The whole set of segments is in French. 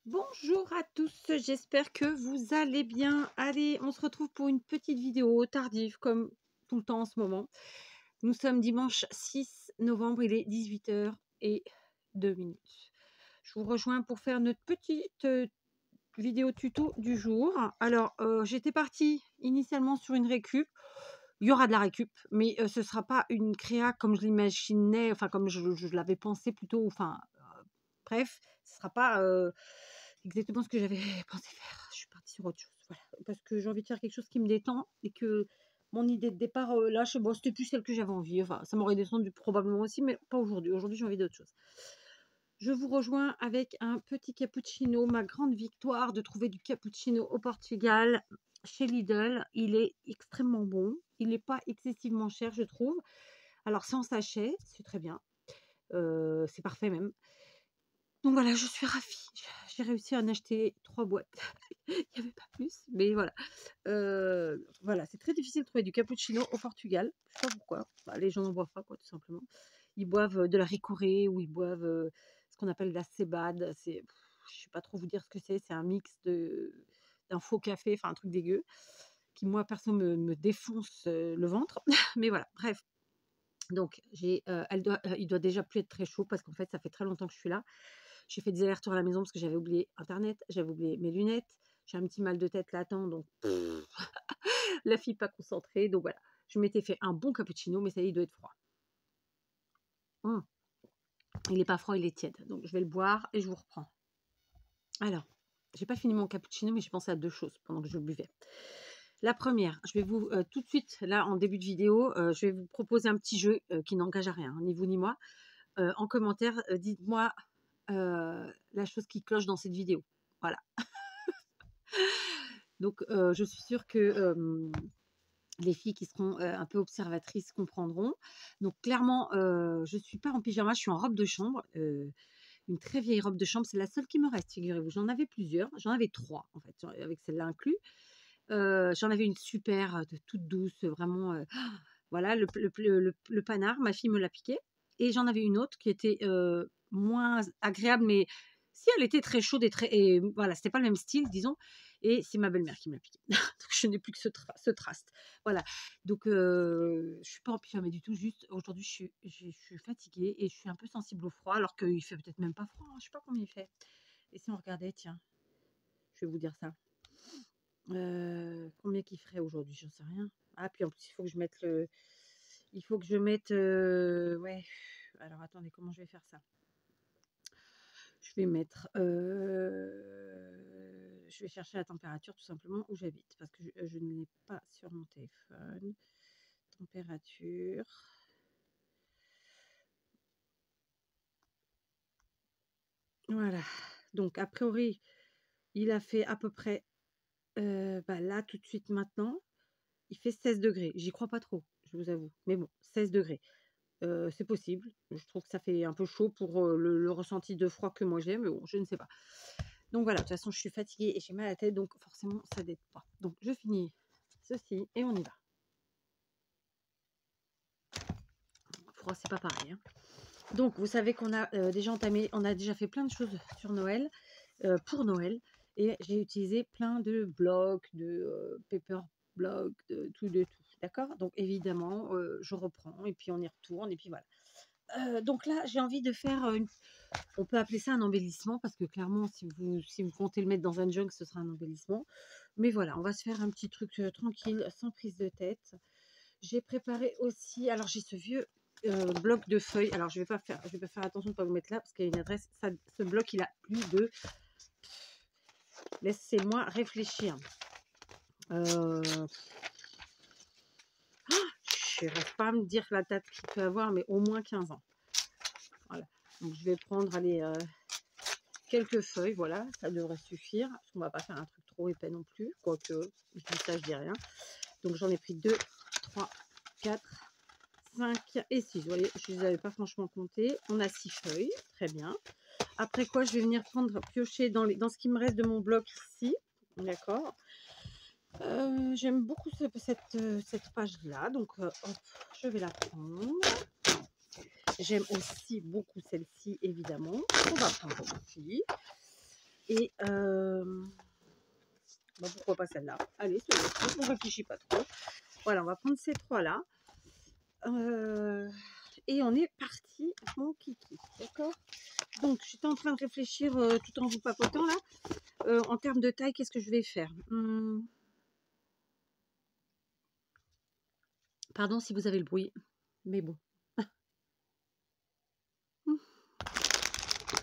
Bonjour à tous, j'espère que vous allez bien. Allez, on se retrouve pour une petite vidéo tardive comme tout le temps en ce moment. Nous sommes dimanche 6 novembre, il est 18h02. Je vous rejoins pour faire notre petite vidéo tuto du jour. Alors, j'étais partie initialement sur une récup. Il y aura de la récup, mais ce ne sera pas une créa comme je l'imaginais, enfin comme je l'avais pensé plutôt, enfin bref, ce ne sera pas exactement ce que j'avais pensé faire. Je suis partie sur autre chose, voilà, parce que j'ai envie de faire quelque chose qui me détend et que mon idée de départ, là, bon, c'était plus celle que j'avais envie. Enfin, ça m'aurait descendu probablement aussi, mais pas aujourd'hui. Aujourd'hui, j'ai envie d'autre chose. Je vous rejoins avec un petit cappuccino, ma grande victoire de trouver du cappuccino au Portugal chez Lidl. Il est extrêmement bon. Il n'est pas excessivement cher, je trouve. Alors, c'est en sachet, c'est très bien. C'est parfait même. Donc voilà, je suis ravie. J'ai réussi à en acheter 3 boîtes. Il n'y avait pas plus, mais voilà. Voilà, c'est très difficile de trouver du cappuccino au Portugal. Je sais pas pourquoi. Bah, les gens n'en boivent pas, quoi, tout simplement. Ils boivent de la ricoré ou ils boivent ce qu'on appelle de la cébade. Je ne sais pas trop vous dire ce que c'est. C'est un mix d'un faux café, enfin un truc dégueu, qui moi, perso, me défonce le ventre. Mais voilà, bref. Donc, il doit déjà plus être très chaud parce qu'en fait, ça fait très longtemps que je suis là. J'ai fait des allers-retours à la maison parce que j'avais oublié Internet, j'avais oublié mes lunettes, j'ai un petit mal de tête latent, donc la fille pas concentrée. Donc voilà, je m'étais fait un bon cappuccino, mais ça y est, il doit être froid. Il n'est pas froid, il est tiède. Donc je vais le boire et je vous reprends. Alors, j'ai pas fini mon cappuccino, mais j'ai pensé à deux choses pendant que je le buvais. La première, je vais vous tout de suite, là en début de vidéo, je vais vous proposer un petit jeu qui n'engage à rien, ni vous ni moi. En commentaire, dites-moi la chose qui cloche dans cette vidéo. Voilà. Donc, je suis sûre que les filles qui seront un peu observatrices comprendront. Donc, clairement, je ne suis pas en pyjama, je suis en robe de chambre. Une très vieille robe de chambre, c'est la seule qui me reste, figurez-vous. J'en avais plusieurs, j'en avais 3 en fait, avec celle-là inclus. J'en avais une super, toute douce, vraiment, voilà, le panard, ma fille me l'a piqué. Et j'en avais une autre qui était moins agréable, mais si elle était très chaude et voilà, c'était pas le même style, disons. Et c'est ma belle-mère qui me l'a piqué. Donc je n'ai plus que ce traste. Voilà. Donc je suis pas en pyjama du tout. Juste aujourd'hui, je suis fatiguée et je suis un peu sensible au froid, alors qu'il fait peut-être même pas froid. Hein, je sais pas combien il fait. Et si on regardait, tiens, je vais vous dire ça. Combien qu'il ferait aujourd'hui? J'en sais rien. Ah, puis en plus, il faut que je mette ouais. Alors attendez, comment je vais faire ça? Je vais mettre, je vais chercher la température tout simplement où j'habite parce que je ne l'ai pas sur mon téléphone. Température. Voilà. Donc a priori, il a fait à peu près, bah, là tout de suite maintenant, il fait 16 degrés. J'y crois pas trop, je vous avoue. Mais bon, 16 degrés. C'est possible. Je trouve que ça fait un peu chaud pour le ressenti de froid que moi j'ai, mais bon, je ne sais pas. Donc voilà, de toute façon, je suis fatiguée et j'ai mal à la tête, donc forcément, ça n'aide pas. Donc je finis ceci et on y va. Froid, c'est pas pareil. Hein. Donc, vous savez qu'on a déjà entamé, on a déjà fait plein de choses sur Noël, pour Noël, et j'ai utilisé plein de blocs, de paper blocs, de tout. D'accord. Donc évidemment, je reprends et puis on y retourne et puis voilà. Donc là, j'ai envie de faire on peut appeler ça un embellissement parce que clairement, si vous comptez le mettre dans un jug, ce sera un embellissement. Mais voilà, on va se faire un petit truc tranquille, sans prise de tête. J'ai préparé aussi, alors j'ai ce vieux bloc de feuilles. Alors je vais pas faire attention de ne pas vous mettre là parce qu'il y a une adresse. Ce bloc, il a plus de. Laissez-moi réfléchir. Je n'arrive pas à me dire la date qu'il peut avoir, mais au moins 15 ans. Voilà. Donc je vais prendre, allez, quelques feuilles, voilà, ça devrait suffire. Parce qu'on va pas faire un truc trop épais non plus, quoique, je dis ça, je dis rien. Donc j'en ai pris 2, 3, 4, 5 et 6. Vous voyez, je ne les avais pas franchement comptés. On a 6 feuilles, très bien. Après quoi, je vais venir piocher dans ce qui me reste de mon bloc ici. D'accord. J'aime beaucoup cette page-là, donc hop, je vais la prendre. J'aime aussi beaucoup celle-ci, évidemment. On va prendre aussi. Et bon, pourquoi pas celle-là? Allez, celle-là, on réfléchit pas trop. Voilà, on va prendre ces trois-là. Et on est parti, mon kiki. D'accord? Donc, j'étais en train de réfléchir tout en vous papotant là. En termes de taille, qu'est-ce que je vais faire? Pardon si vous avez le bruit, mais bon.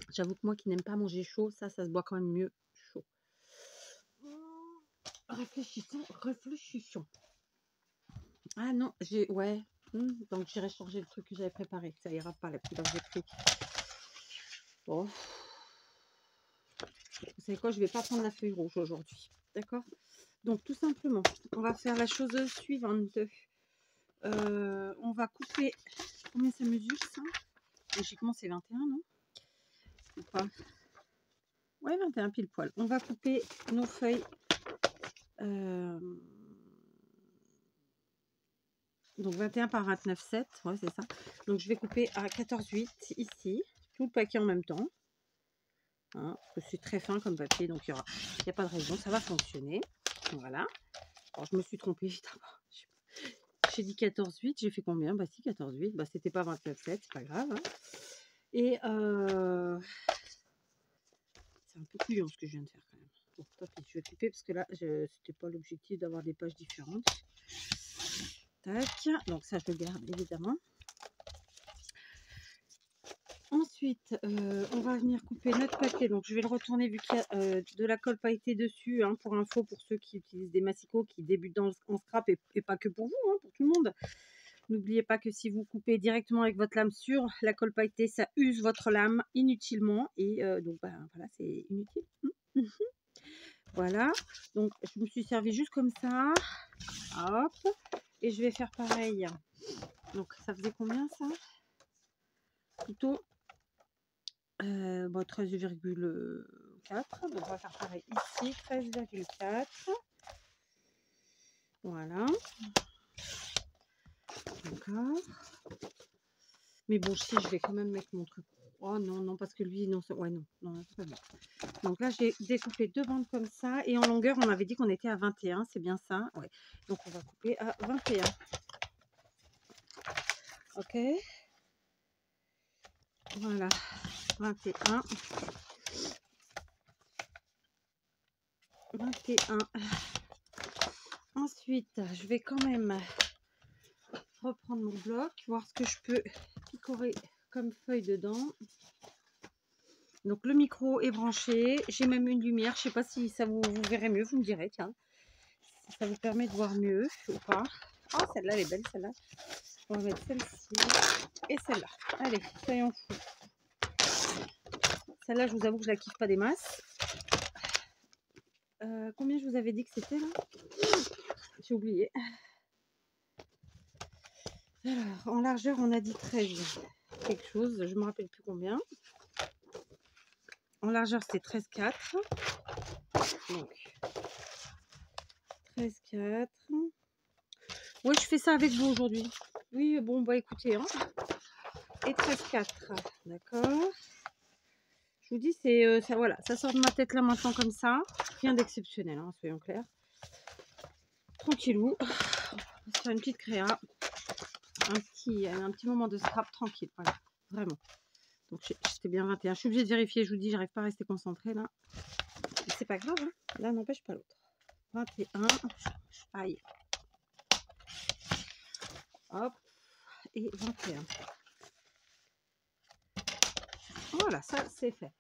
J'avoue que moi qui n'aime pas manger chaud, ça se boit quand même mieux chaud. Réfléchissons. Ah non, ouais. Donc j'irai changer le truc que j'avais préparé. Ça ira pas la couleur que j'ai pris. Bon. Vous savez quoi, je vais pas prendre la feuille rouge aujourd'hui. D'accord? Donc tout simplement, on va faire la chose suivante. On va couper. Combien ça mesure ça? Logiquement c'est 21, non? Ou pas? Ouais, 21 pile poil. On va couper nos feuilles. Donc 21 par 29,7. Ouais, c'est ça. Donc je vais couper à 14,8 ici. Tout le paquet en même temps. Hein, parce que c'est très fin comme papier, donc il n'y a pas de raison, ça va fonctionner. Voilà. Alors je me suis trompée évidemment. J'ai dit 14,8, j'ai fait combien? Bah si, 14,8, bah c'était pas 29,7, c'est pas grave. Hein. Et c'est un peu couillon ce que je viens de faire quand même. Bon, tant pis, je vais couper parce que là, c'était pas l'objectif d'avoir des pages différentes. Tac, donc ça je le garde évidemment. Ensuite, on va venir couper notre papier. Donc, je vais le retourner vu qu'il y a de la colle pailletée dessus. Hein, pour info, pour ceux qui utilisent des massicots, qui débutent en scrap et pas que pour vous, hein, pour tout le monde. N'oubliez pas que si vous coupez directement avec votre lame sur la colle pailletée, ça use votre lame inutilement. Et donc, bah, voilà, c'est inutile. Voilà. Donc, je me suis servi juste comme ça. Hop. Et je vais faire pareil. Donc, ça faisait combien ça? Plutôt... bon, 13,4. Donc on va faire pareil ici, 13,4. Voilà. D'accord. Mais bon, si je vais quand même mettre mon truc. Oh non, non, parce que lui, non, ouais, non, non, c'est pas bien. Donc là, j'ai découpé deux bandes comme ça. Et en longueur, on avait dit qu'on était à 21, c'est bien ça? Ouais. Donc on va couper à 21. Ok. Voilà. 21. 21. Ensuite, je vais quand même reprendre mon bloc, voir ce que je peux picorer comme feuille dedans. Donc le micro est branché, j'ai même une lumière, je sais pas si ça vous verrez mieux, vous me direz, tiens, si ça vous permet de voir mieux ou pas. Oh, celle-là elle est belle, celle-là. On va mettre celle-ci et celle-là. Allez, soyons fous. Celle-là, je vous avoue que je la kiffe pas des masses. Combien je vous avais dit que c'était là? J'ai oublié. Alors, en largeur, on a dit 13 quelque chose, je me rappelle plus combien. En largeur, c'était 13,4. Donc, 13,4. Ouais, je fais ça avec vous aujourd'hui. Oui, bon, bah écoutez. Hein. Et 13,4. D'accord. Je vous dis, c'est ça, voilà, ça sort de ma tête là maintenant comme ça. Rien d'exceptionnel, hein, soyons clairs. Tranquillou. On va faire une petite créa. Un petit moment de scrap tranquille. Voilà, vraiment. Donc, c'était bien 21. Je suis obligée de vérifier, je vous dis, j'arrive pas à rester concentrée là. C'est pas grave, hein. Là n'empêche pas l'autre. 21. Aïe. Hop. Et 21. Voilà, ça c'est fait.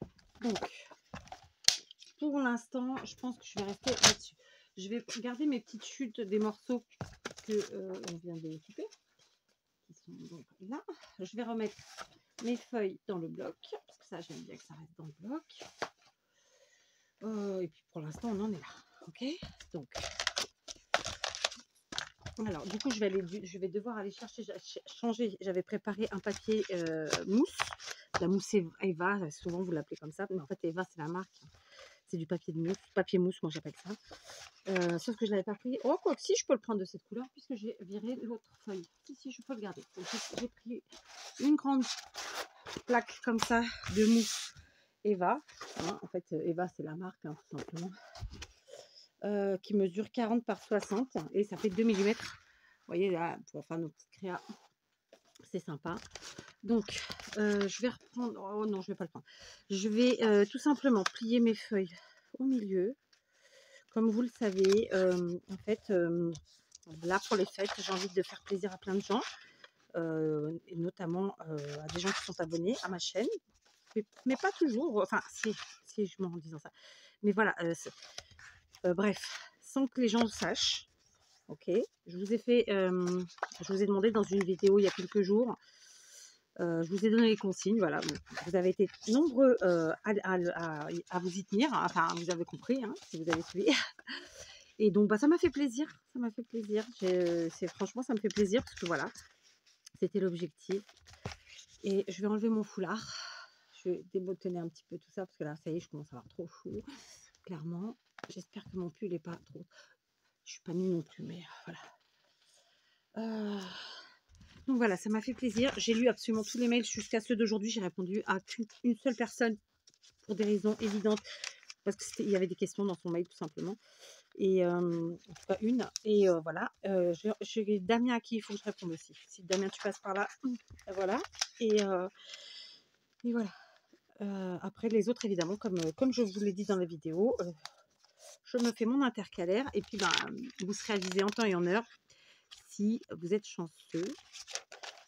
Donc, pour l'instant, je pense que je vais rester là-dessus. Je vais garder mes petites chutes des morceaux que on vient de couper. Qui sont donc là. Je vais remettre mes feuilles dans le bloc. Parce que ça, j'aime bien que ça reste dans le bloc. Et puis pour l'instant, on en est là. Ok, donc. Alors, du coup, je vais devoir aller changer. J'avais préparé un papier mousse. La mousse Eva, souvent vous l'appelez comme ça. Mais en fait, Eva, c'est la marque. C'est du papier de mousse. Papier mousse, moi, j'appelle ça. Sauf que je ne l'avais pas pris. Oh, quoi que si, je peux le prendre de cette couleur puisque j'ai viré l'autre feuille. Si, je peux le garder. J'ai pris une grande plaque comme ça de mousse Eva, hein, en fait Eva c'est la marque hein, tout simplement, qui mesure 40 par 60 et ça fait 2 millimètres. Vous voyez là, pour faire nos petites créas, c'est sympa. Donc je vais reprendre, oh non je vais pas le prendre, je vais tout simplement plier mes feuilles au milieu. Comme vous le savez, en fait, là pour les fêtes, j'ai envie de faire plaisir à plein de gens, et notamment à des gens qui sont abonnés à ma chaîne, mais pas toujours, enfin si je mens en disant ça, mais voilà, bref, sans que les gens le sachent, ok. Je vous ai fait, je vous ai demandé dans une vidéo il y a quelques jours, je vous ai donné les consignes, voilà, bon, vous avez été nombreux à vous y tenir, enfin vous avez compris, hein, si vous avez suivi. Et donc, bah, ça m'a fait plaisir, ça m'a fait plaisir. Franchement, ça me fait plaisir parce que voilà, c'était l'objectif. Et je vais enlever mon foulard. Je vais déboutonner un petit peu tout ça parce que là, ça y est, je commence à avoir trop chaud, clairement. J'espère que mon pull n'est pas trop... Je suis pas nue non plus, mais voilà. Donc voilà, ça m'a fait plaisir. J'ai lu absolument tous les mails jusqu'à ceux d'aujourd'hui. J'ai répondu à une seule personne pour des raisons évidentes. Parce qu'il y avait des questions dans son mail, tout simplement. Et en tout cas une. Et voilà. J'ai Damien à qui il faut que je réponde aussi. Si Damien, tu passes par là, voilà. Et voilà. Après, les autres, évidemment, comme je vous l'ai dit dans la vidéo, je me fais mon intercalaire. Et puis, ben, vous serez avisé en temps et en heure si vous êtes chanceux.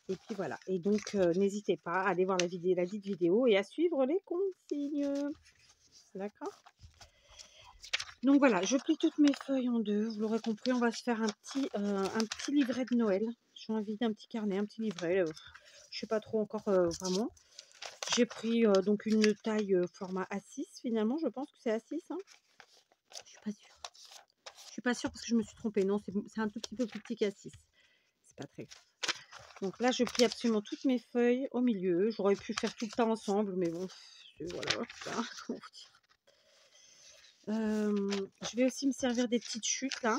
Et puis voilà. Et donc, n'hésitez pas à aller voir la dite vidéo et à suivre les consignes. D'accord? Donc voilà, je plie toutes mes feuilles en deux. Vous l'aurez compris, on va se faire un petit livret de Noël. J'ai envie d'un petit carnet, un petit livret. Je ne sais pas trop encore vraiment. J'ai pris donc une taille format A6 finalement. Je pense que c'est A6. Hein. Je suis pas sûre. Je suis pas sûre parce que je me suis trompée. Non, c'est un tout petit peu plus petit qu'A6. C'est pas très grave. Donc là, je plie absolument toutes mes feuilles au milieu. J'aurais pu faire tout le temps ensemble, mais bon, voilà. Comment vous dire. Je vais aussi me servir des petites chutes là.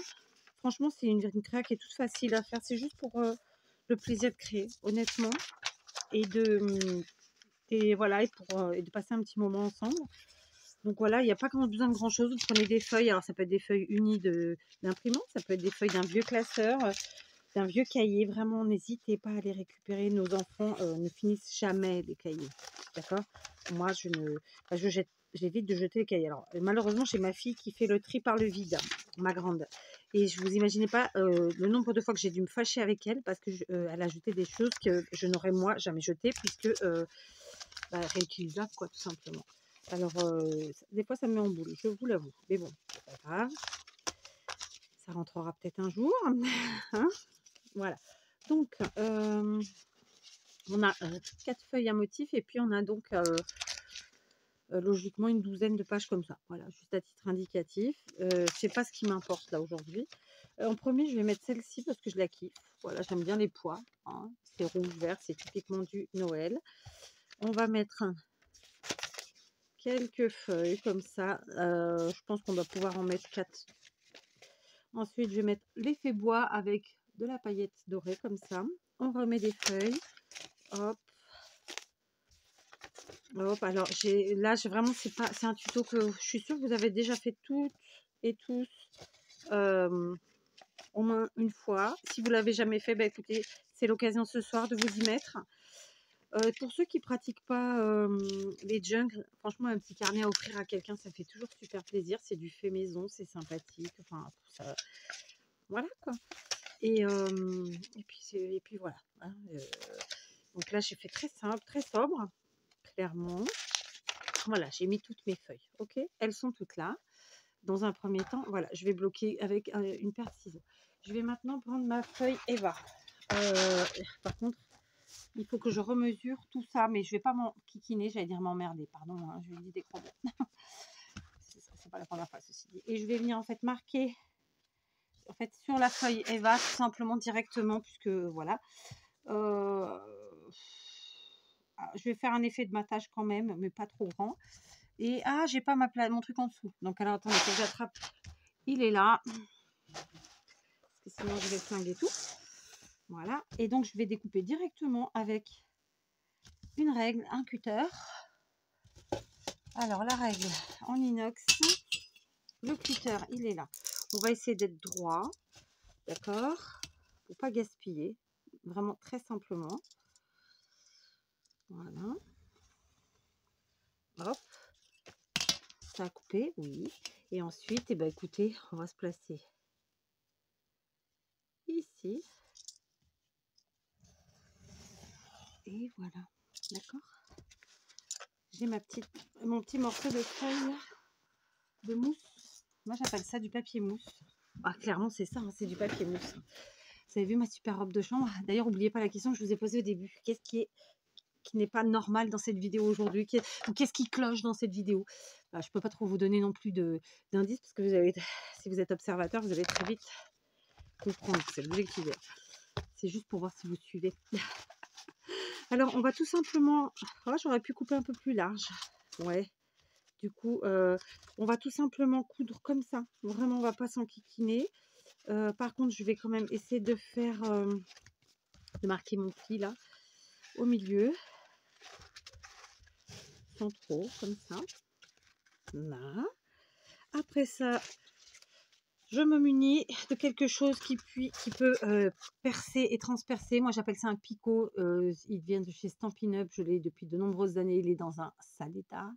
Franchement, c'est une créa qui est toute facile à faire. C'est juste pour le plaisir de créer, honnêtement. Et voilà, et de passer un petit moment ensemble. Donc voilà, il n'y a pas besoin de grand chose. Vous prenez des feuilles. Alors ça peut être des feuilles unies d'imprimante, ça peut être des feuilles d'un vieux classeur, d'un vieux cahier. Vraiment, n'hésitez pas à les récupérer. Nos enfants ne finissent jamais les cahiers. D'accord? Moi, j'évite de jeter les cahiers. Alors, malheureusement, j'ai ma fille qui fait le tri par le vide, ma grande. Et je vous imaginez pas le nombre de fois que j'ai dû me fâcher avec elle parce que elle a jeté des choses que je n'aurais moi jamais jetées puisque réutilisables, quoi, tout simplement. Alors, des fois, ça me met en boule, je vous l'avoue. Mais bon, c'est pas grave. Ça rentrera peut-être un jour. Hein, voilà. Donc, on a 4 feuilles à motif et puis on a donc logiquement une douzaine de pages comme ça. Voilà, juste à titre indicatif. C'est pas ce qui m'importe là aujourd'hui. En premier, je vais mettre celle-ci parce que je la kiffe. Voilà, j'aime bien les pois. Hein. C'est rouge-vert, c'est typiquement du Noël. On va mettre quelques feuilles comme ça. Je pense qu'on va pouvoir en mettre 4. Ensuite, je vais mettre l'effet bois avec de la paillette dorée comme ça. On remet des feuilles. Hop. Hop. Alors, vraiment, c'est un tuto que je suis sûre que vous avez déjà fait toutes et tous au moins une fois. Si vous l'avez jamais fait, bah, écoutez, c'est l'occasion ce soir de vous y mettre. Pour ceux qui ne pratiquent pas les jungles, franchement, un petit carnet à offrir à quelqu'un, ça fait toujours super plaisir. C'est du fait maison, c'est sympathique. Enfin, ça, voilà quoi. Et puis voilà. Hein, donc là, j'ai fait très simple, très sobre, clairement. Voilà, j'ai mis toutes mes feuilles. Ok, elles sont toutes là. Dans un premier temps, voilà, je vais bloquer avec une paire de ciseaux. Je vais maintenant prendre ma feuille Eva. Par contre, il faut que je remesure tout ça, mais je ne vais pas m'enquiquiner, j'allais dire m'emmerder, pardon, hein, je lui dis des gros mots. C'est pas la première fois, ceci dit. Et je vais venir en fait marquer en fait, sur la feuille Eva, tout simplement directement, puisque voilà. Je vais faire un effet de matage quand même, mais pas trop grand. Et j'ai pas mon truc en dessous. Donc alors attendez, que j'attrape. Il est là. Parce que sinon je vais flinguer tout. Voilà. Et donc je vais découper directement avec une règle, un cutter. Alors, la règle en inox, le cutter, il est là. On va essayer d'être droit, d'accord? Pour pas gaspiller, vraiment très simplement. Voilà. Hop, ça a coupé, oui. Et ensuite, eh ben, écoutez, on va se placer ici. Et voilà, d'accord? J'ai mon petit morceau de feuille de mousse. Moi, j'appelle ça du papier mousse. Ah, clairement, c'est ça, hein, c'est du papier mousse. Vous avez vu ma super robe de chambre? D'ailleurs, n'oubliez pas la question que je vous ai posée au début. Qu'est-ce qui n'est pas normal dans cette vidéo aujourd'hui? Qu'est-ce qui cloche dans cette vidéo? Je ne peux pas trop vous donner non plus d'indices parce que si vous êtes observateur, vous allez très vite comprendre. C'est l'objectif. C'est juste pour voir si vous suivez. Alors, on va tout simplement... Oh, j'aurais pu couper un peu plus large. Ouais. Du coup, on va tout simplement coudre comme ça. Vraiment, on va pas s'enquiquiner. Par contre, je vais quand même essayer de faire... de marquer mon pli là, au milieu. Sans trop, comme ça. Là. Après ça, je me munis de quelque chose qui peut percer et transpercer. Moi, j'appelle ça un picot. Il vient de chez Stampin' Up. Je l'ai depuis de nombreuses années. Il est dans un sale état.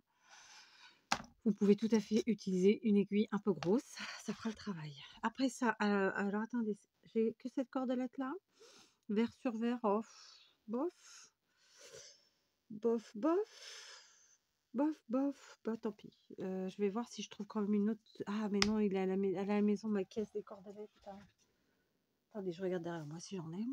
Vous pouvez tout à fait utiliser une aiguille un peu grosse. Ça fera le travail. Après ça, alors attendez, j'ai que cette cordelette là. Vert sur vert, off, bof. Bof, bof. Bof, bof, bah tant pis. Je vais voir si je trouve quand même une autre. Ah, mais non, il est à la maison, ma caisse des cordelettes. Attendez, je regarde derrière moi si j'en ai.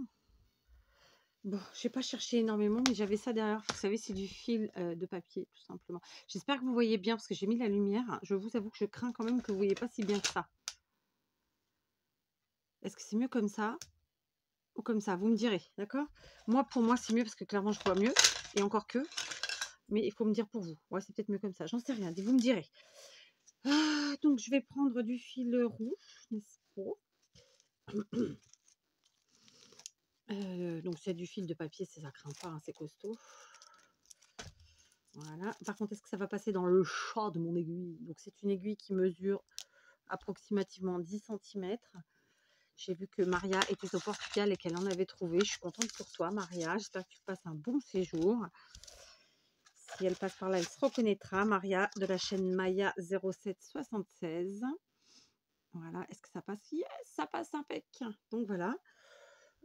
Bon, je n'ai pas cherché énormément, mais j'avais ça derrière. Vous savez, c'est du fil de papier, tout simplement. J'espère que vous voyez bien, parce que j'ai mis la lumière. Je vous avoue que je crains quand même que vous ne voyez pas si bien que ça. Est-ce que c'est mieux comme ça ou comme ça? Vous me direz, d'accord? Moi, pour moi, c'est mieux, parce que clairement, je vois mieux. Et encore que... Mais il faut me dire pour vous. Ouais, c'est peut-être mieux comme ça. J'en sais rien. Vous me direz. Donc, je vais prendre du fil rouge, n'est-ce pas? Donc, c'est du fil de papier, ça craint pas, hein, c'est costaud. Voilà. Par contre, est-ce que ça va passer dans le chat de mon aiguille? Donc, c'est une aiguille qui mesure approximativement 10 cm. J'ai vu que Maria était au Portugal et qu'elle en avait trouvé. Je suis contente pour toi, Maria. J'espère que tu passes un bon séjour. Si elle passe par là, elle se reconnaîtra. Maria de la chaîne Maya 0776. Voilà. Est-ce que ça passe? Yes, ça passe impec. Donc, voilà.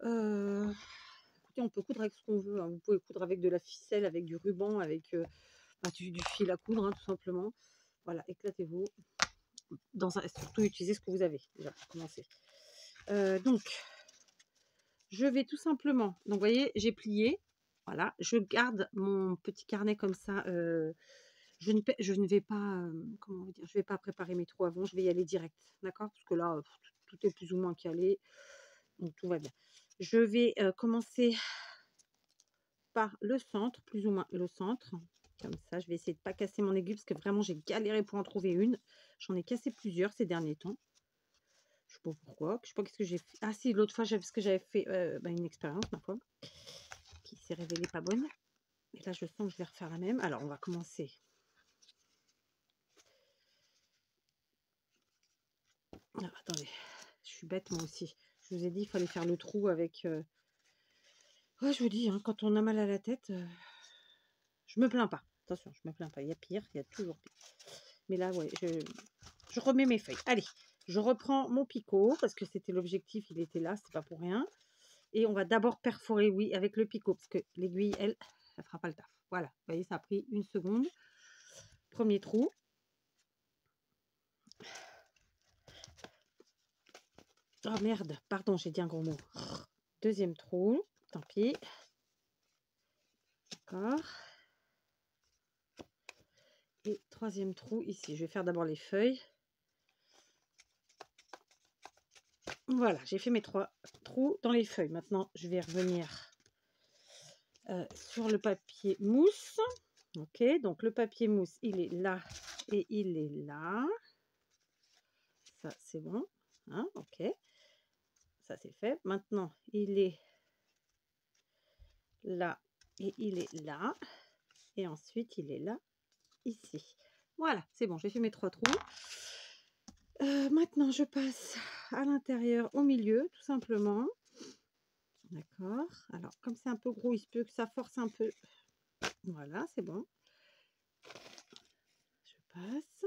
Écoutez, on peut coudre avec ce qu'on veut. Hein. Vous pouvez coudre avec de la ficelle, avec du ruban, avec du fil à coudre, hein, tout simplement. Voilà, éclatez-vous. Surtout, utilisez ce que vous avez, déjà, pour commencer. Donc, je vais tout simplement... Donc, vous voyez, j'ai plié. Voilà, je garde mon petit carnet comme ça. Je ne vais pas... comment vous dire? Je ne vais pas préparer mes trous avant. Je vais y aller direct, d'accord? Parce que là, tout est plus ou moins calé. Donc, tout va bien. Je vais commencer par le centre, plus ou moins le centre. Comme ça, je vais essayer de ne pas casser mon aiguille parce que vraiment, j'ai galéré pour en trouver une. J'en ai cassé plusieurs ces derniers temps. Je ne sais pas pourquoi. Je sais pas qu'est-ce que j'ai fait. Ah si, l'autre fois, parce que j'avais fait une expérience, ma foi, qui s'est révélée pas bonne. Et là, je sens que je vais refaire la même. Alors, on va commencer. Ah, attendez, je suis bête moi aussi. Je vous ai dit, il fallait faire le trou avec... Ouais, je vous dis, hein, quand on a mal à la tête, je me plains pas. Attention, je me plains pas. Il y a pire, il y a toujours pire. Mais là, ouais, je remets mes feuilles. Allez, je reprends mon picot parce que c'était l'objectif, il était là, c'est pas pour rien. Et on va d'abord perforer, oui, avec le picot parce que l'aiguille, elle fera pas le taf. Voilà, vous voyez, ça a pris une seconde. Premier trou. Oh merde, pardon, j'ai dit un gros mot. Deuxième trou, tant pis. D'accord. Et troisième trou ici. Je vais faire d'abord les feuilles. Voilà, j'ai fait mes 3 trous dans les feuilles. Maintenant, je vais revenir sur le papier mousse. Ok, donc le papier mousse, il est là et il est là. Ça, c'est bon. Hein, ok, ça c'est fait. Maintenant, il est là et il est là. Et ensuite, il est là, ici. Voilà, c'est bon, j'ai fait mes 3 trous. Maintenant, je passe à l'intérieur, au milieu, tout simplement. D'accord. Alors, comme c'est un peu gros, il se peut que ça force un peu. Voilà, c'est bon. Je passe.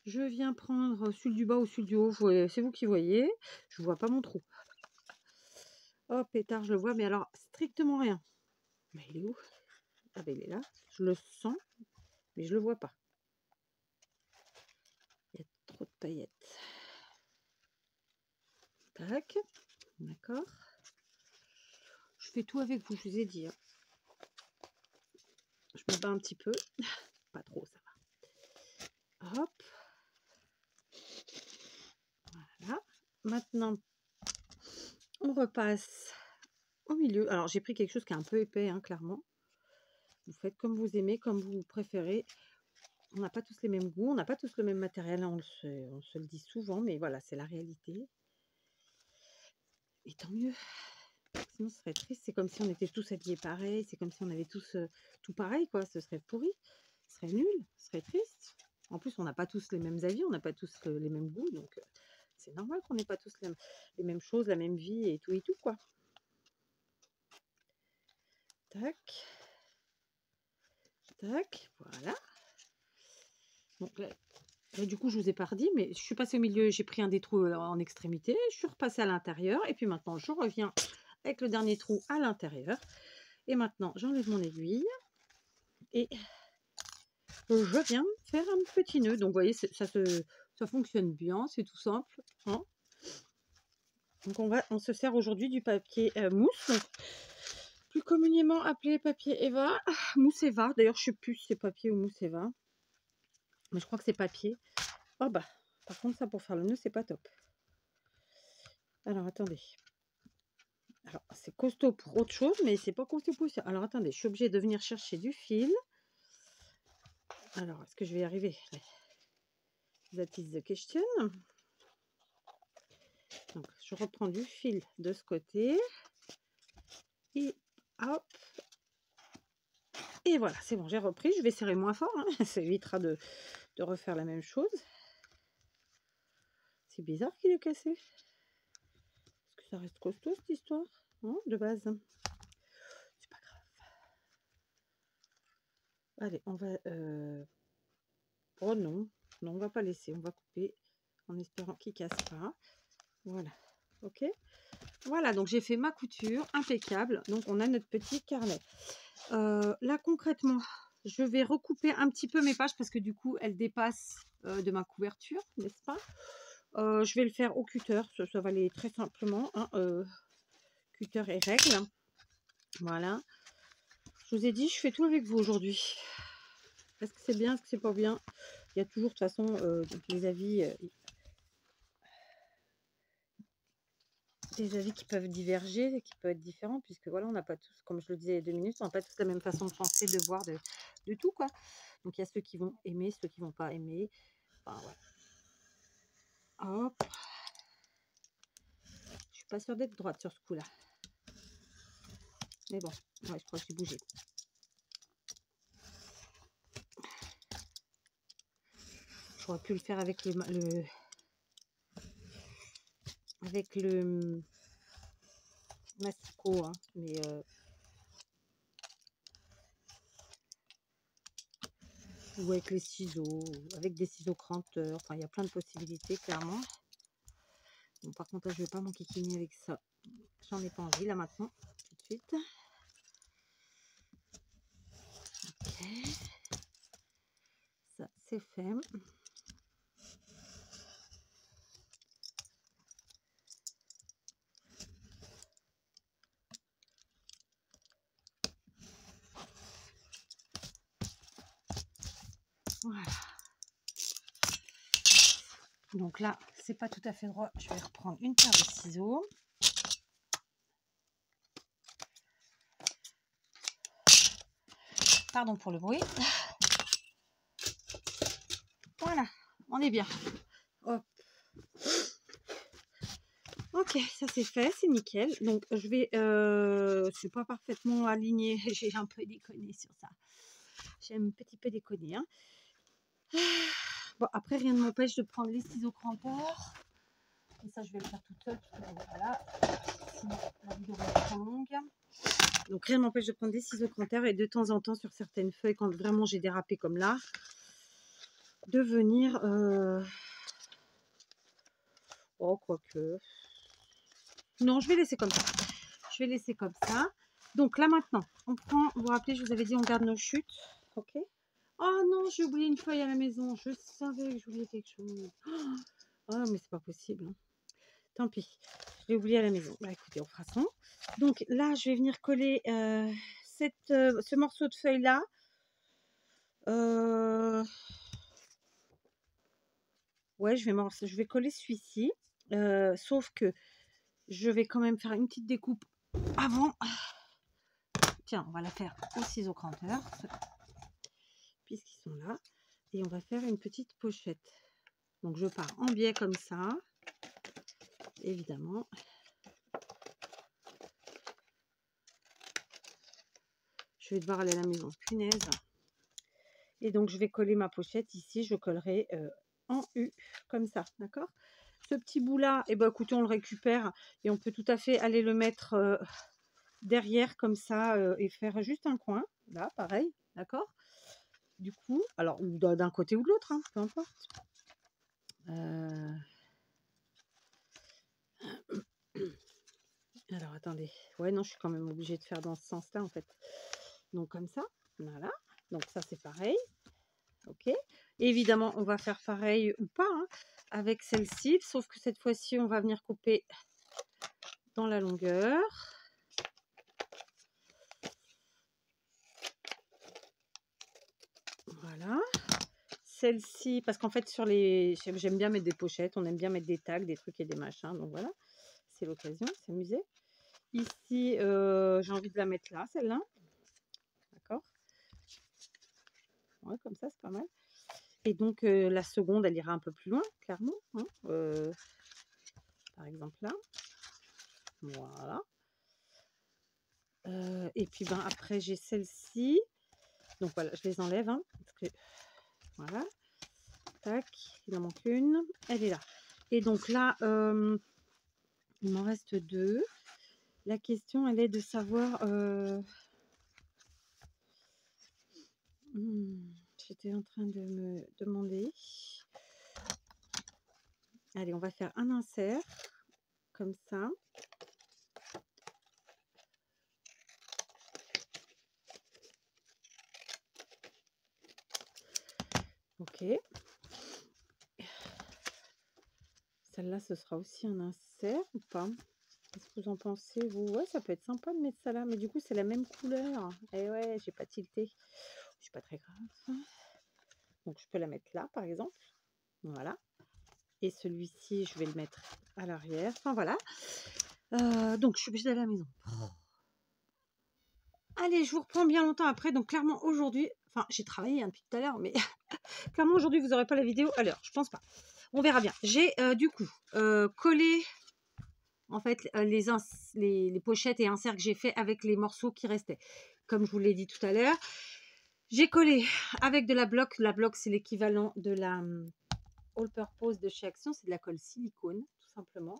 Je viens prendre celui du bas ou celui du haut. C'est vous qui voyez. Je vois pas mon trou. Hop, pétard, je le vois, mais alors strictement rien. Mais il est où? Ah ben il est là. Je le sens, mais je le vois pas. Il y a trop de paillettes. Tac. D'accord. Je fais tout avec vous, je vous ai dit. Hein. Je me bats un petit peu. Pas trop, ça va. Hop. Voilà. Maintenant, on repasse au milieu. Alors, j'ai pris quelque chose qui est un peu épais, hein, clairement. Vous faites comme vous aimez, comme vous préférez. On n'a pas tous les mêmes goûts, on n'a pas tous le même matériel, hein, on se le dit souvent, mais voilà, c'est la réalité. Et tant mieux. Sinon, ce serait triste. C'est comme si on était tous habillés pareil. C'est comme si on avait tous tout pareil, quoi. Ce serait pourri. Ce serait nul. Ce serait triste. En plus, on n'a pas tous les mêmes avis. On n'a pas tous les mêmes goûts. Donc, c'est normal qu'on n'ait pas tous les mêmes choses, la même vie et tout, quoi. Tac. Tac. Voilà. Donc là, du coup, je vous ai pas redit, mais je suis passée au milieu. J'ai pris un des trous en extrémité. Je suis repassée à l'intérieur. Et puis maintenant, je reviens avec le dernier trou à l'intérieur. Et maintenant, j'enlève mon aiguille. Et je viens faire un petit nœud. Donc, vous voyez, ça fonctionne bien. C'est tout simple. Hein. Donc, on se sert aujourd'hui du papier mousse. Donc, plus communément appelé papier Eva. Mousse Eva. D'ailleurs, je ne sais plus si c'est papier ou mousse Eva. Mais je crois que c'est papier. Oh bah, par contre, ça pour faire le nœud, c'est pas top. Alors, attendez. Alors, c'est costaud pour autre chose, mais c'est pas costaud pour ça. Alors, attendez, je suis obligée de venir chercher du fil. Alors, est-ce que je vais y arriver? That is the question. Donc, je reprends du fil de ce côté. Et hop. Et voilà, c'est bon, j'ai repris. Je vais serrer moins fort. Hein. Ça évitera de refaire la même chose. C'est bizarre qu'il est cassé. Est-ce que ça reste costaud, cette histoire? Non, de base. C'est pas grave. Allez, on va... Oh non. Non, on va pas laisser. On va couper en espérant qu'il casse pas. Voilà. Ok. Voilà, donc j'ai fait ma couture. Impeccable. Donc, on a notre petit carnet. Là, concrètement, je vais recouper un petit peu mes pages parce que du coup, elles dépassent de ma couverture, n'est-ce pas? Je vais le faire au cutter. Ça va aller très simplement. Hein, cutter et règle. Voilà. Je vous ai dit, je fais tout avec vous aujourd'hui. Est-ce que c'est bien, est-ce que c'est pas bien? Il y a toujours de toute façon des avis qui peuvent diverger, qui peuvent être différents, puisque voilà, on n'a pas tous, comme je le disais il y a 2 minutes, on n'a pas tous la même façon de penser, de voir, de tout, quoi. Donc il y a ceux qui vont aimer, ceux qui vont pas aimer. Enfin, voilà. Hop. Je suis pas sûre d'être droite sur ce coup-là. Mais bon, ouais, je crois que j'ai bougé. J'aurais pu le faire avec avec le mastico, hein, mais ou avec les ciseaux, avec des ciseaux cranteurs. Enfin, il y a plein de possibilités, clairement. Bon, par contre, là, je vais pas m'enquiquiner avec ça. J'en ai pas envie, là, maintenant, tout de suite. Ok. Ça, c'est fait. Voilà. Donc là, c'est pas tout à fait droit. Je vais reprendre une paire de ciseaux. Pardon pour le bruit. Voilà, on est bien. Hop. Ok, ça c'est fait, c'est nickel. Donc je vais, c'est pas parfaitement aligné. J'ai un peu déconné sur ça. J'ai un petit peu déconné. Hein. Bon, après, rien ne m'empêche de prendre les ciseaux cranteurs. Et ça, je vais le faire toute seule. Parce que, voilà, sinon la vidéo va être trop longue. Donc, rien ne m'empêche de prendre des ciseaux cranteurs et de temps en temps, sur certaines feuilles, quand vraiment j'ai dérapé comme là, de venir... Oh, quoique... Non, je vais laisser comme ça. Je vais laisser comme ça. Donc là, maintenant, on prend... Vous vous rappelez, je vous avais dit, on garde nos chutes. Ok. Oh non, j'ai oublié une feuille à la maison. Je savais que j'oubliais quelque chose. Oh, mais c'est pas possible. Hein. Tant pis. Je l'ai oublié à la maison. Bah écoutez, on fera ça. Donc là, je vais venir coller ce morceau de feuille-là. Ouais, je vais coller celui-ci. Sauf que je vais quand même faire une petite découpe avant. Tiens, on va la faire au ciseau cranteur. Puisqu'ils sont là. Et on va faire une petite pochette. Donc je pars en biais comme ça. Évidemment. Je vais devoir aller à la maison. Punaise. Et donc je vais coller ma pochette ici. Je collerai en U comme ça. D'accord? Ce petit bout là, eh ben, écoutez, on le récupère. Et on peut tout à fait aller le mettre derrière comme ça. Et faire juste un coin. Là, pareil. D'accord? Du coup, alors d'un côté ou de l'autre. Hein, peu importe. Alors, attendez. Ouais, non, je suis quand même obligée de faire dans ce sens-là, en fait. Donc, comme ça. Voilà. Donc, ça, c'est pareil. Ok. Évidemment, on va faire pareil ou pas hein, avec celle-ci. Sauf que cette fois-ci, on va venir couper dans la longueur. Voilà. Celle-ci, parce qu'en fait, sur les... J'aime bien mettre des pochettes. On aime bien mettre des tags, des trucs et des machins. Donc, voilà. C'est l'occasion. S'amuser. Ici, j'ai envie de la mettre là, celle-là. D'accord. Ouais, comme ça, c'est pas mal. Et donc, la seconde, elle ira un peu plus loin, clairement. Hein, par exemple, là. Voilà. Et puis, ben, après, j'ai celle-ci. Donc, voilà, je les enlève. Hein, parce que, voilà. Tac. Il en manque une. Elle est là. Et donc, là, il m'en reste deux. La question, elle est de savoir... J'étais en train de me demander. Allez, on va faire un insert. Comme ça. Ok. Celle-là, ce sera aussi un insert ou pas? Qu'est-ce que vous en pensez, vous? Ouais, ça peut être sympa de mettre ça là, mais du coup, c'est la même couleur. Et ouais, j'ai pas tilté. C'est pas très grave. Donc, je peux la mettre là, par exemple. Voilà. Et celui-ci, je vais le mettre à l'arrière. Enfin, voilà. Donc, je suis obligée d'aller à la maison. Allez, je vous reprends bien longtemps après. Donc, clairement, aujourd'hui... Enfin, j'ai travaillé hein, depuis tout à l'heure, mais... clairement, aujourd'hui, vous n'aurez pas la vidéo à l'heure. Je pense pas. On verra bien. J'ai, du coup, collé... En fait, les pochettes et inserts que j'ai fait avec les morceaux qui restaient. Comme je vous l'ai dit tout à l'heure, j'ai collé avec de la bloc. La bloc, c'est l'équivalent de la All Purpose de chez Action. C'est de la colle silicone, tout simplement.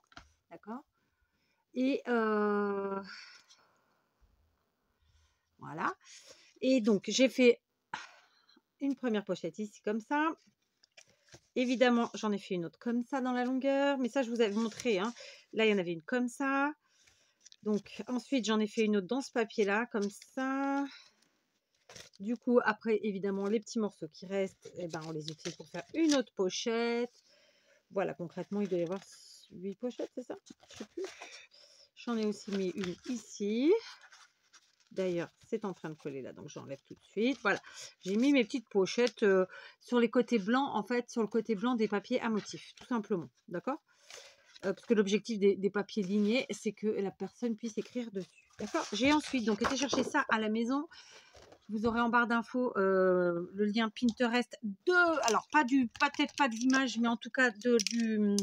D'accord. Et voilà. Et donc, j'ai fait une première pochette ici, comme ça. Évidemment, j'en ai fait une autre comme ça dans la longueur. Mais ça, je vous avais montré. Hein. Là, il y en avait une comme ça. Donc, ensuite, j'en ai fait une autre dans ce papier-là, comme ça. Du coup, après, évidemment, les petits morceaux qui restent, eh ben, on les utilise pour faire une autre pochette. Voilà, concrètement, il doit y avoir 8 pochettes, c'est ça? Je sais plus. J'en ai aussi mis une ici. D'ailleurs, c'est en train de coller là, donc j'enlève tout de suite. Voilà, j'ai mis mes petites pochettes sur les côtés blancs, en fait, sur le côté blanc des papiers à motifs, tout simplement. D'accord? Parce que l'objectif des papiers lignés, c'est que la personne puisse écrire dessus. D'accord? J'ai ensuite donc été chercher ça à la maison. Vous aurez en barre d'infos le lien Pinterest de... Alors, peut-être pas de l'image, mais en tout cas du...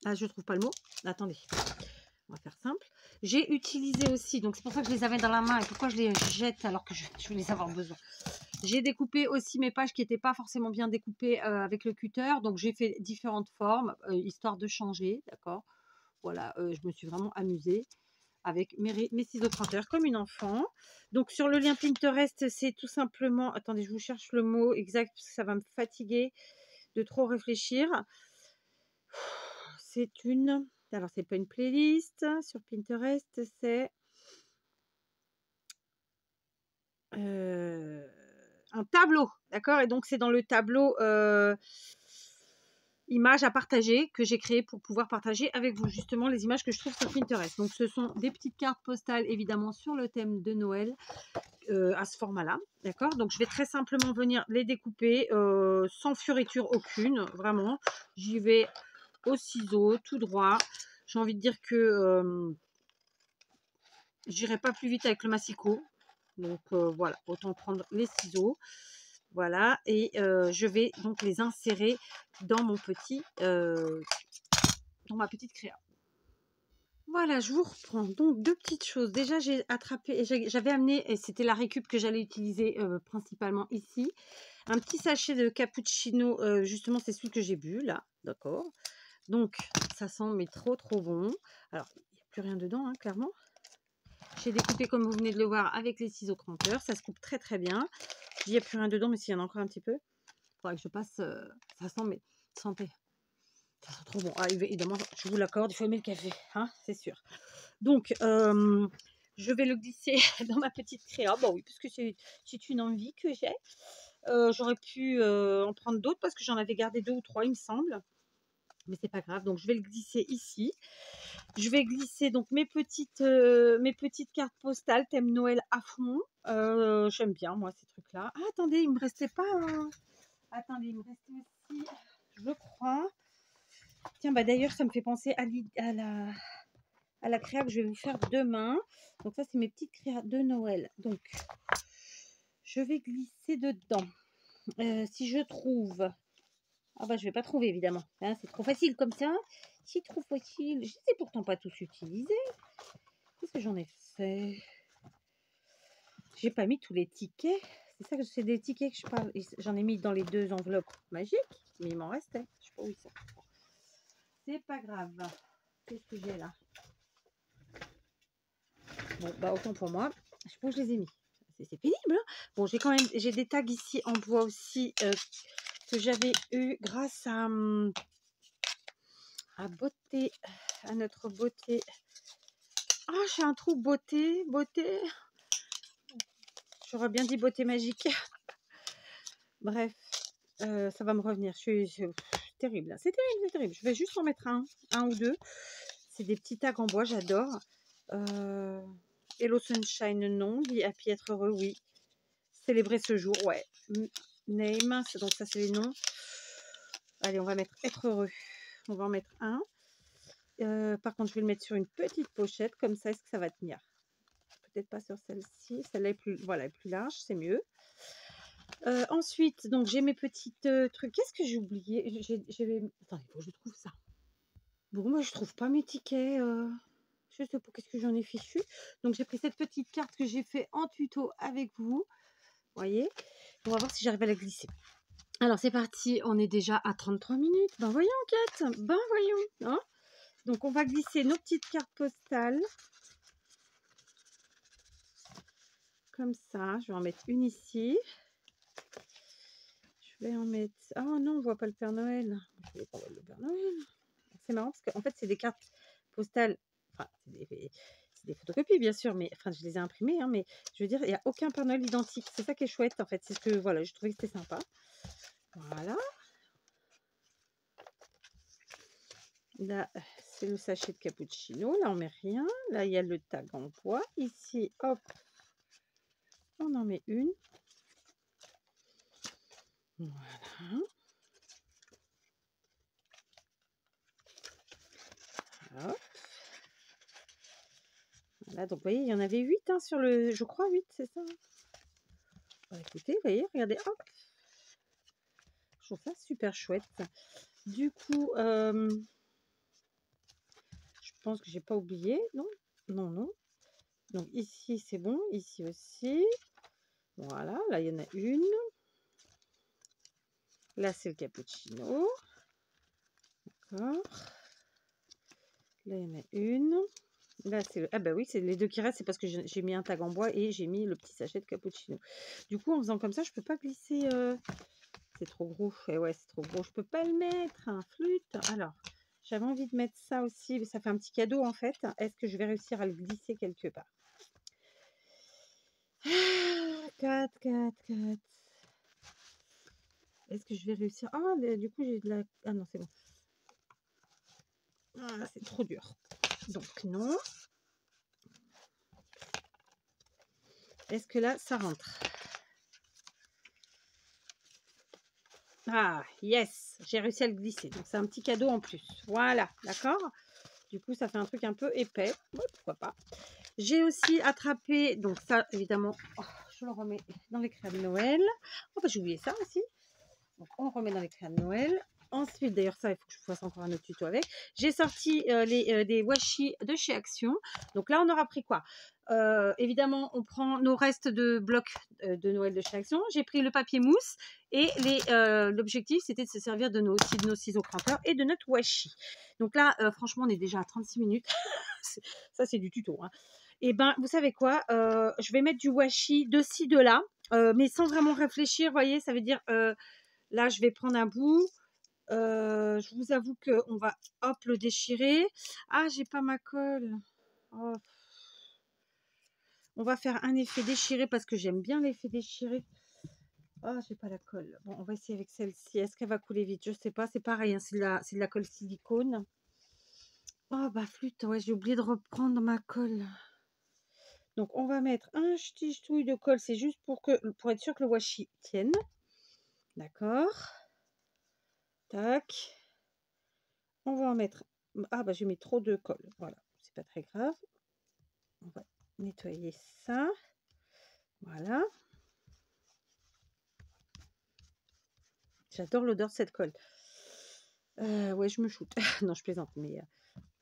Ah, je trouve pas le mot. Attendez. On va faire simple. J'ai utilisé aussi, donc c'est pour ça que je les avais dans la main et pourquoi je les jette alors que je vais les avoir besoin. J'ai découpé aussi mes pages qui n'étaient pas forcément bien découpées avec le cutter, donc j'ai fait différentes formes, histoire de changer, d'accord. Voilà, je me suis vraiment amusée avec mes ciseaux pointeurs comme une enfant. Donc sur le lien Pinterest, c'est tout simplement... Attendez, je vous cherche le mot exact parce que ça va me fatiguer de trop réfléchir. C'est une... Alors, c'est pas une playlist sur Pinterest, c'est un tableau, d'accord. Et donc, c'est dans le tableau images à partager que j'ai créé pour pouvoir partager avec vous justement les images que je trouve sur Pinterest. Donc, ce sont des petites cartes postales, évidemment, sur le thème de Noël à ce format-là, d'accord. Donc, je vais très simplement venir les découper sans fioriture aucune, vraiment. J'y vais au ciseau, tout droit. J'ai envie de dire que j'irai pas plus vite avec le massicot. Donc voilà, autant prendre les ciseaux. Voilà, et je vais donc les insérer dans mon petit, dans ma petite créa. Voilà, je vous reprends. Donc deux petites choses. Déjà, j'ai attrapé, j'avais amené, et c'était la récup que j'allais utiliser principalement ici, un petit sachet de cappuccino. Justement, c'est celui que j'ai bu là, d'accord. Donc ça sent mais trop bon. Alors, il n'y a plus rien dedans, hein, clairement. J'ai découpé comme vous venez de le voir avec les ciseaux cranteurs. Ça se coupe très bien. Il n'y a plus rien dedans, mais s'il y en a encore un petit peu, il faudra que je passe. Ça sent, mais santé. Ça sent trop bon. Ah, évidemment, je vous l'accorde, il faut aimer le café, hein, c'est sûr. Donc, je vais le glisser dans ma petite créa. Bon oui, parce que c'est une envie que j'ai. J'aurais pu en prendre d'autres parce que j'en avais gardé 2 ou 3, il me semble. Mais c'est pas grave. Donc, je vais le glisser ici. Je vais glisser donc mes petites cartes postales thème Noël à fond. J'aime bien moi ces trucs là. Ah, attendez, il me restait pas attendez, il me restait aussi, je crois. Tiens, bah d'ailleurs ça me fait penser à la créa que je vais vous faire demain. Donc ça c'est mes petites créas de Noël. Donc je vais glisser dedans. Si je trouve... Ah bah je vais pas trouver évidemment, hein, c'est trop facile comme ça. C'est trop facile. Je sais pourtant pas tous utiliser. Qu'est-ce que j'en ai fait? J'ai pas mis tous les tickets. C'est ça que c'est des tickets que je parle. J'en ai mis dans les 2 enveloppes magiques, mais il m'en restait. Je sais pas où ils sont. C'est pas grave. Qu'est-ce que j'ai là? Bon, bah autant pour moi. Je sais pas où je les ai mis. C'est pénible. Hein. Bon, j'ai des tags ici en bois aussi que j'avais eu grâce à beauté, à notre beauté. Ah, j'ai un trou beauté. J'aurais bien dit beauté magique. Bref, ça va me revenir. Terrible. C'est terrible. Je vais juste en mettre un ou deux. C'est des petits tags en bois, j'adore. Hello Sunshine, non. Be happy, être heureux, oui. Célébrer ce jour, ouais. Name, donc ça c'est les noms. Allez, on va mettre être heureux. On va en mettre un. Par contre, je vais le mettre sur une petite pochette. Comme ça, est-ce que ça va tenir? Peut-être pas sur celle-ci. Celle-là est plus, voilà, est plus large, c'est mieux. Ensuite, donc j'ai mes petites trucs. Qu'est-ce que j'ai oublié? Attendez, faut que je trouve ça. Bon, moi, je trouve pas mes tickets. Je sais pas qu'est-ce que j'en ai fichu. Donc, j'ai pris cette petite carte que j'ai fait en tuto avec vous. Vous voyez? On va voir si j'arrive à la glisser. Alors, c'est parti. On est déjà à 33 minutes. Ben, voyons, Kate. Ben, voyons. Hein, donc, on va glisser nos petites cartes postales. Comme ça. Je vais en mettre une ici. Je vais en mettre... Oh non, on voit pas le Père Noël. Je vais pas voir le Père Noël. C'est marrant parce qu'en fait, c'est des cartes postales. Enfin, c'est des photocopies, bien sûr, mais enfin, je les ai imprimées, hein, mais je veux dire, il n'y a aucun Père Noël identique. C'est ça qui est chouette, en fait. C'est ce que, voilà, je trouvais que c'était sympa. Voilà. Là, c'est le sachet de cappuccino. Là, on met rien. Là, il y a le tag en bois. Ici, hop, on en met une. Voilà. Hop. Voilà, donc, vous voyez, il y en avait 8 hein, sur le... Je crois 8, c'est ça. Bah, écoutez, vous voyez, regardez, hop. Je trouve ça super chouette. Du coup, je pense que j'ai pas oublié, non? Non, non. Donc ici, c'est bon. Ici aussi. Voilà, là, il y en a une. Là, c'est le cappuccino. D'accord. Là, il y en a une. Là, c'est le... Ah bah oui, c'est les deux qui restent, c'est parce que j'ai mis un tag en bois et j'ai mis le petit sachet de cappuccino. Du coup, en faisant comme ça, je peux pas glisser... C'est trop gros. Et ouais, c'est trop gros. Je peux pas le mettre. Un flûte. Alors, j'avais envie de mettre ça aussi. Mais ça fait un petit cadeau, en fait. Est-ce que je vais réussir à le glisser quelque part? 4, 4, 4. Est-ce que je vais réussir? Ah, du coup, j'ai de la... Ah non, c'est bon. Ah, c'est trop dur. Donc, non. Est-ce que là, ça rentre? Ah, yes, j'ai réussi à le glisser. Donc, c'est un petit cadeau en plus. Voilà, d'accord? Du coup, ça fait un truc un peu épais. Ouais, pourquoi pas. J'ai aussi attrapé, donc ça, évidemment, oh, je le remets dans les crayons de Noël. Oh, bah, j'ai oublié ça aussi. Donc, on remet dans les crayons de Noël. Ensuite, d'ailleurs, ça, il faut que je fasse encore un autre tuto avec. J'ai sorti des washi de chez Action. Donc là, on aura pris quoi? Évidemment, on prend nos restes de blocs de Noël de chez Action. J'ai pris le papier mousse et l'objectif, c'était de se servir de aussi de nos ciseaux cranteurs et de notre washi. Donc là, franchement, on est déjà à 36 minutes. Ça, c'est du tuto. Hein. Et ben, vous savez quoi? Je vais mettre du washi de ci, de là, mais sans vraiment réfléchir. Vous voyez, ça veut dire... là, je vais prendre un bout. Je vous avoue qu'on va, hop, le déchirer. Ah, j'ai pas ma colle. Oh. On va faire un effet déchiré parce que j'aime bien l'effet déchiré. Ah, j'ai pas la colle. Bon, on va essayer avec celle-ci. Est-ce qu'elle va couler vite? Je sais pas. C'est pareil, hein, c'est de la colle silicone. Oh, bah flûte. Ouais, j'ai oublié de reprendre ma colle. Donc, on va mettre un petit ch'touille de colle. C'est juste pour être sûr que le washi tienne. D'accord. Tac. On va en mettre... Ah, bah j'ai mis trop de colle. Voilà, c'est pas très grave. On va nettoyer ça. Voilà. J'adore l'odeur de cette colle. Ouais, je me shoot. Non, je plaisante, mais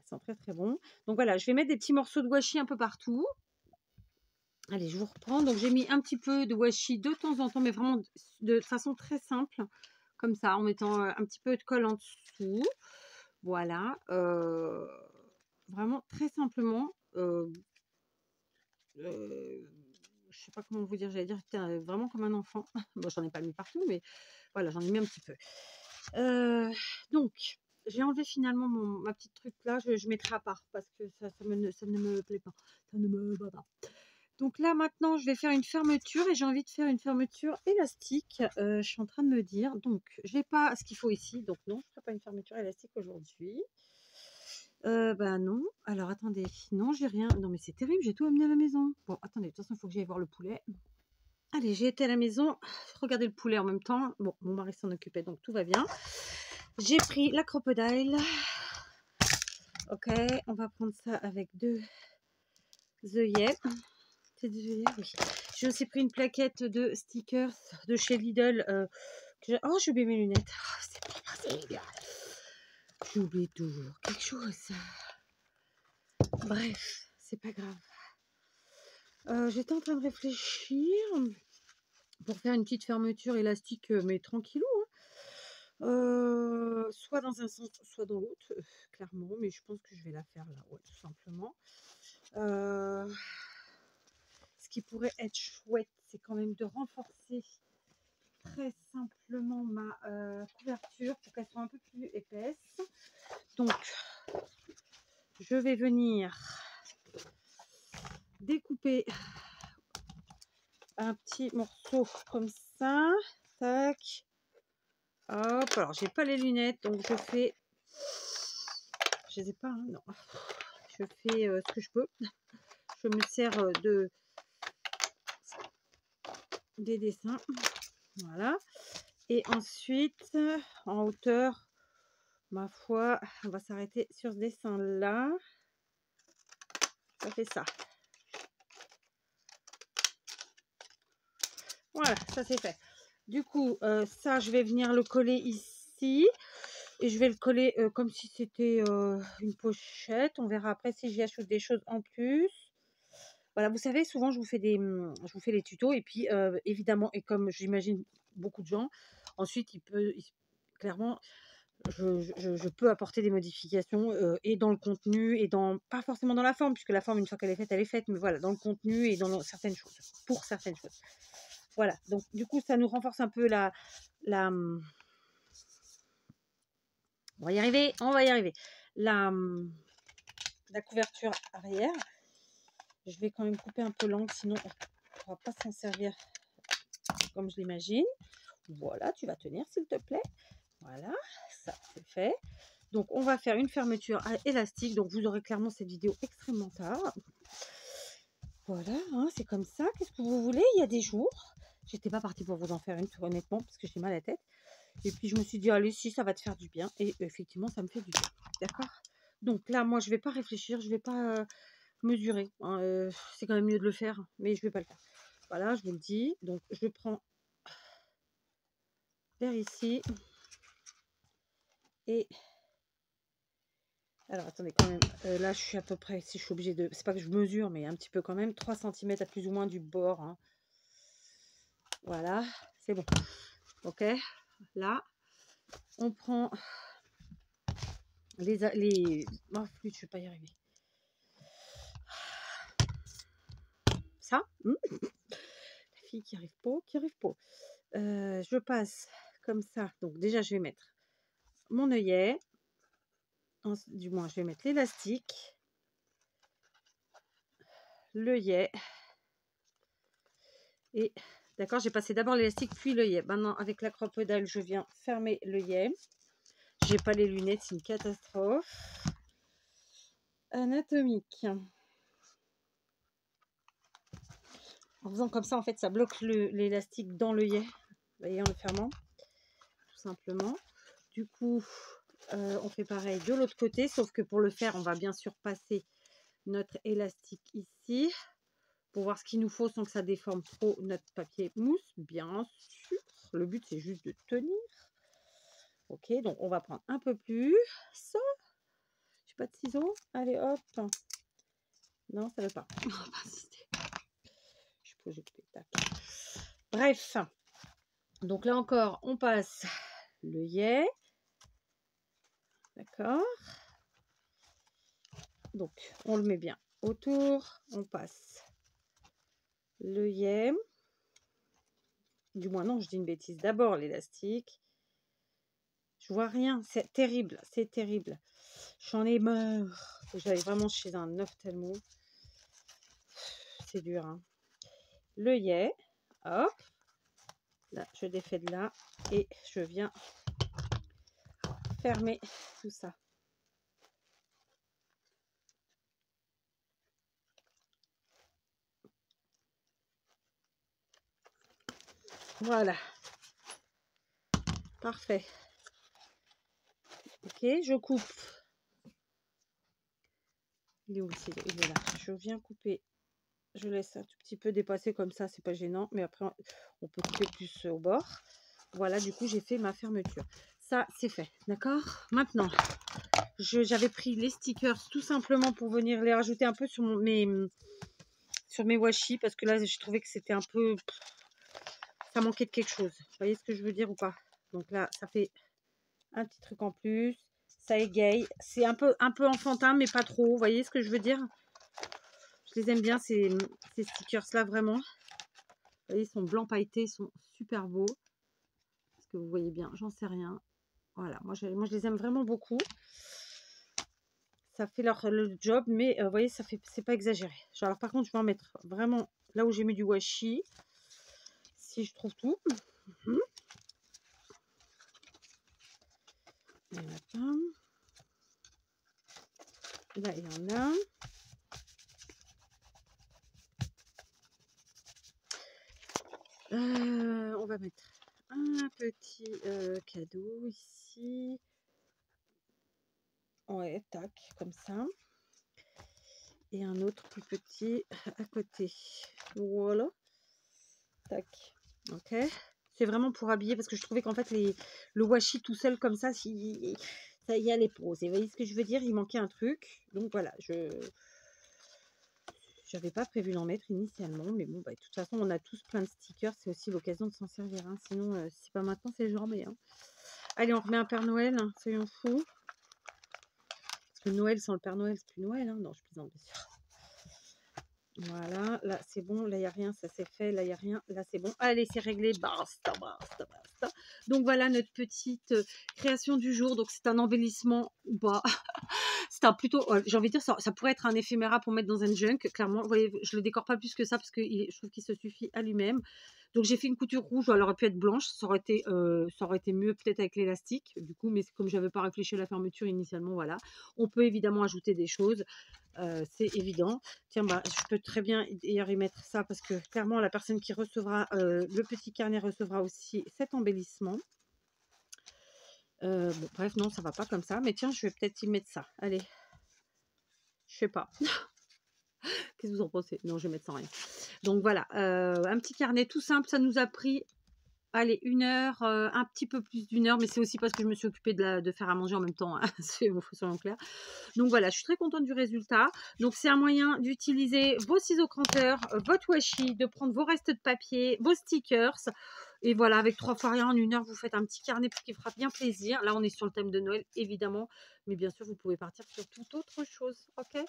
ça sent très très bon. Donc voilà, je vais mettre des petits morceaux de washi un peu partout. Allez, je vous reprends. Donc j'ai mis un petit peu de washi de temps en temps, mais vraiment de façon très simple. Comme ça, en mettant un petit peu de colle en dessous. Voilà. Vraiment très simplement. Je sais pas comment vous dire, j'allais dire vraiment comme un enfant. Bon, j'en ai pas mis partout, mais voilà, j'en ai mis un petit peu. Donc, j'ai enlevé finalement ma petite truc là, je mettrai à part parce que ça ne me plaît pas. Ça ne me va pas. Donc là, maintenant, je vais faire une fermeture et j'ai envie de faire une fermeture élastique. Je suis en train de me dire, donc, j'ai pas ce qu'il faut ici, donc non, je ne ferai pas une fermeture élastique aujourd'hui. Bah non. Alors attendez, non, j'ai rien. Non, mais c'est terrible, j'ai tout amené à la maison. Bon, attendez, de toute façon, il faut que j'aille voir le poulet. Allez, j'ai été à la maison, regardez le poulet en même temps. Bon, mon mari s'en occupait, donc tout va bien. J'ai pris la crocodile. Ok, on va prendre ça avec 2 œillets. C'est 2 œillets, oui. J'ai aussi pris une plaquette de stickers de chez Lidl. Oh, j'ai oublié mes lunettes. Oh, c'est pas possible. J'oublie toujours quelque chose. Bref, c'est pas grave. J'étais en train de réfléchir pour faire une petite fermeture élastique, mais tranquillou. Hein. Soit dans un sens, soit dans l'autre, clairement. Mais je pense que je vais la faire là, ouais, tout simplement. Ce qui pourrait être chouette, c'est quand même de renforcer très simplement ma couverture pour qu'elle soit un peu plus épaisse. Donc, je vais venir découper un petit morceau comme ça. Tac. Hop. Alors, j'ai pas les lunettes, donc je fais... Je les ai pas, hein, non. Je fais ce que je peux. Je me sers des dessins. Voilà. Et ensuite, en hauteur, ma foi, on va s'arrêter sur ce dessin-là. Ça fait ça. Voilà, ça c'est fait. Du coup, ça, je vais venir le coller ici. et je vais le coller comme si c'était une pochette. On verra après si j'y ajoute des choses en plus. Voilà, vous savez, souvent je vous fais les tutos et puis évidemment, et comme j'imagine beaucoup de gens, ensuite clairement, je peux apporter des modifications et dans le contenu et pas forcément dans la forme, puisque la forme, une fois qu'elle est faite, mais voilà, dans le contenu et dans certaines choses, pour certaines choses. Voilà, donc du coup, ça nous renforce un peu on va y arriver, la couverture arrière. Je vais quand même couper un peu l'angle, sinon on ne pourra pas s'en servir comme je l'imagine. Voilà, tu vas tenir s'il te plaît. Voilà, ça c'est fait. Donc on va faire une fermeture à élastique. Donc vous aurez clairement cette vidéo extrêmement tard. Voilà, hein, c'est comme ça. Qu'est-ce que vous voulez? Il y a des jours. J'étais pas partie pour vous en faire une, honnêtement, parce que j'ai mal à la tête. Et puis je me suis dit, allez, si ça va te faire du bien. Et effectivement, ça me fait du bien. D'accord? Donc là, moi, je vais pas réfléchir, je vais pas mesurer. Hein, c'est quand même mieux de le faire, mais je vais pas le faire. Voilà, je vous le dis. Donc je prends vers ici. Et alors attendez quand même, là je suis à peu près, si je suis obligée de, c'est pas que je mesure, mais un petit peu quand même, 3 cm à plus ou moins du bord. Hein. Voilà, c'est bon. Ok, là, on prend les... Oh, flûte, je vais pas y arriver. Ça, la fille qui arrive pas. Je passe comme ça. Donc déjà, je vais mettre mon œillet. Du moins, je vais mettre l'élastique. L'œillet. Et d'accord, j'ai passé d'abord l'élastique, puis l'œillet. Maintenant, avec la croix-pédale, je viens fermer l'œillet. J'ai pas les lunettes, c'est une catastrophe. Anatomique. En faisant comme ça, en fait, ça bloque l'élastique dans l'œillet. Vous voyez, en le fermant, tout simplement. Du coup, on fait pareil de l'autre côté, sauf que pour le faire, on va bien sûr passer notre élastique ici pour voir ce qu'il nous faut sans que ça déforme trop notre papier mousse, bien sûr. Le but, c'est juste de tenir. Ok, donc on va prendre un peu plus. Ça, j'ai pas de ciseaux. Allez, hop. Non, ça ne veut pas. Je suppose que j'ai tac. Bref. Donc là encore, on passe l'œillet. D'accord. Donc, on le met bien autour. On passe l'œillet. Du moins, non, je dis une bêtise. D'abord, l'élastique. Je vois rien. C'est terrible. C'est terrible. J'en ai marre. J'allais vraiment chez un ophtalmo. C'est dur. Hein. L'œillet. Hop. Là, je défais de là. Et je viens fermer tout ça. Voilà. Parfait. Ok, je coupe. Il est où? Il est là. Je viens couper. Je laisse un tout petit peu dépasser comme ça, c'est pas gênant. Mais après, on peut couper plus au bord. Voilà, du coup, j'ai fait ma fermeture. Ça, c'est fait. D'accord? Maintenant, j'avais pris les stickers tout simplement pour venir les rajouter un peu sur mes washi. Parce que là, je trouvais que c'était un peu... Ça manquait de quelque chose. Vous voyez ce que je veux dire ou pas? Donc là, ça fait un petit truc en plus. Ça égaye. C'est un peu enfantin, mais pas trop. Vous voyez ce que je veux dire? Je les aime bien, ces stickers-là, vraiment. Vous voyez, ils sont blancs pailletés, ils sont super beaux. Est-ce que vous voyez bien? J'en sais rien. Voilà, moi je les aime vraiment beaucoup. Ça fait le job, mais vous voyez, c'est pas exagéré. Alors par contre, je vais en mettre vraiment là où j'ai mis du washi. Si je trouve tout. Là, il y en a. On va mettre un petit cadeau ici. Ouais, tac, comme ça. Et un autre plus petit à côté. Voilà. Tac. Ok. C'était vraiment pour habiller parce que je trouvais qu'en fait, le washi tout seul comme ça, ça y allait pas. Vous voyez ce que je veux dire? Il manquait un truc. Donc voilà, j'avais pas prévu d'en mettre initialement, mais bon, bah, de toute façon, on a tous plein de stickers. C'est aussi l'occasion de s'en servir, hein. Sinon, si c'est pas maintenant, c'est jamais, hein. Allez, on remet un Père Noël, hein, soyons fous. Parce que Noël sans le Père Noël, c'est plus Noël, hein. Non, je plaisante, bien sûr. Voilà, là c'est bon, là il n'y a rien, ça c'est fait, là il n'y a rien, là c'est bon. Allez, c'est réglé, basta, basta, basta. Donc voilà notre petite création du jour. Donc c'est un embellissement ou pas. C'est un plutôt, j'ai envie de dire, ça pourrait être un éphéméra pour mettre dans un junk, clairement. Vous voyez, je le décore pas plus que ça parce que je trouve qu'il se suffit à lui-même. Donc j'ai fait une couture rouge, elle aurait pu être blanche, ça aurait été mieux peut-être avec l'élastique. Du coup, mais comme j'avais pas réfléchi à la fermeture initialement, voilà. On peut évidemment ajouter des choses, c'est évident. Tiens, bah, je peux très bien d'ailleurs y mettre ça parce que clairement la personne qui recevra le petit carnet recevra aussi cet embellissement. Bon, bref, non, ça va pas comme ça. Mais tiens, je vais peut-être y mettre ça. Allez. Je sais pas. Qu'est-ce que vous en pensez? Non, je vais mettre sans rien. Donc voilà, un petit carnet tout simple. Ça nous a pris, allez, 1 heure, un petit peu plus d'1 heure. Mais c'est aussi parce que je me suis occupée de faire à manger en même temps, hein. Soyons clairs. Donc voilà, je suis très contente du résultat. Donc c'est un moyen d'utiliser vos ciseaux cranteurs, votre washi, de prendre vos restes de papier, vos stickers. Et voilà, avec 3 fois rien en 1 heure, vous faites un petit carnet qui fera bien plaisir. Là, on est sur le thème de Noël, évidemment. Mais bien sûr, vous pouvez partir sur toute autre chose. Ok.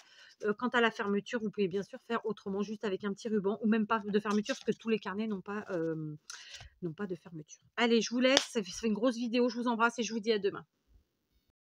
Quant à la fermeture, vous pouvez bien sûr faire autrement, juste avec un petit ruban. Ou même pas de fermeture, parce que tous les carnets n'ont pas de fermeture. Allez, je vous laisse. Ça fait une grosse vidéo. Je vous embrasse et je vous dis à demain.